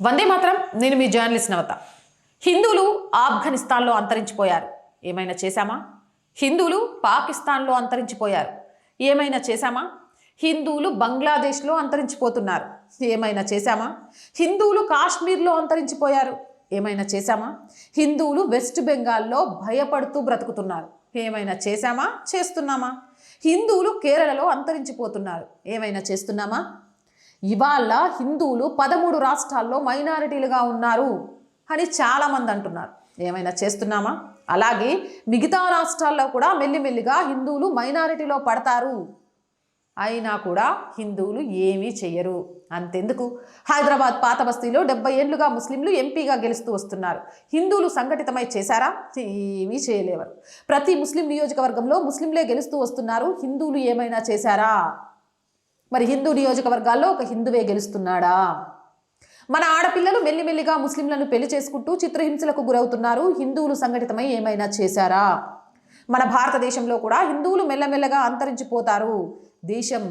వందే మాత్రం. నేను మీ జర్నలిస్ట్ నవత. హిందువులు ఆఫ్ఘనిస్తాన్లో అంతరించిపోయారు, ఏమైనా చేశామా? హిందువులు పాకిస్తాన్లో అంతరించిపోయారు, ఏమైనా చేశామా? హిందువులు బంగ్లాదేశ్లో అంతరించిపోతున్నారు, ఏమైనా చేశామా? హిందువులు కాశ్మీర్లో అంతరించిపోయారు, ఏమైనా చేశామా? హిందువులు వెస్ట్ బెంగాల్లో భయపడుతూ బ్రతుకుతున్నారు, ఏమైనా చేశామా? చేస్తున్నామా? హిందువులు కేరళలో అంతరించిపోతున్నారు, ఏమైనా చేస్తున్నామా? ఇవాళ హిందువులు 13 రాష్ట్రాల్లో మైనారిటీలుగా ఉన్నారు అని చాలామంది అంటున్నారు, ఏమైనా చేస్తున్నామా? అలాగే మిగతా రాష్ట్రాల్లో కూడా మెల్లిమెల్లిగా హిందువులు మైనారిటీలో పడతారు, అయినా కూడా హిందువులు ఏమీ చెయ్యరు. అంతెందుకు, హైదరాబాద్ పాత బస్తీలో 70 ఏళ్లుగా ముస్లింలు ఎంపీగా గెలుస్తూ వస్తున్నారు. హిందువులు సంఘటితమై చేశారా? ఏమీ చేయలేవారు. ప్రతి ముస్లిం నియోజకవర్గంలో ముస్లింలే గెలుస్తూ వస్తున్నారు, హిందువులు ఏమైనా చేశారా? మరి హిందూ నియోజకవర్గాల్లో ఒక హిందువే గెలుస్తున్నాడా? మన ఆడపిల్లలు మెల్లిమెల్లిగా ముస్లింలను పెళ్లి చేసుకుంటూ చిత్రహింసలకు గురవుతున్నారు, హిందువులు సంఘటితమై ఏమైనా చేశారా? మన భారతదేశంలో కూడా హిందువులు మెల్లమెల్లగా అంతరించిపోతారు, దేశం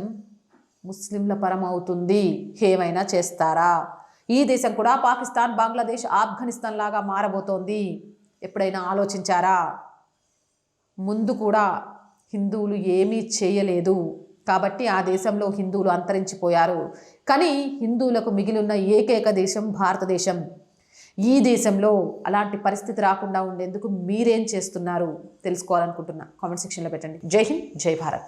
ముస్లింల పరమవుతుంది, ఏమైనా చేస్తారా? ఈ దేశం కూడా పాకిస్తాన్, బంగ్లాదేశ్, ఆఫ్ఘనిస్తాన్ లాగా మారబోతోంది, ఎప్పుడైనా ఆలోచించారా? ముందు కూడా హిందువులు ఏమీ చేయలేదు కాబట్టి ఆ దేశంలో హిందువులు అంతరించిపోయారు. కానీ హిందువులకు మిగిలిన ఏకైక దేశం భారతదేశం. ఈ దేశంలో అలాంటి పరిస్థితి రాకుండా ఉండేందుకు మీరేం చేస్తున్నారు తెలుసుకోవాలనుకుంటున్నా, కామెంట్ సెక్షన్లో పెట్టండి. జై హింద్, జై భారత్.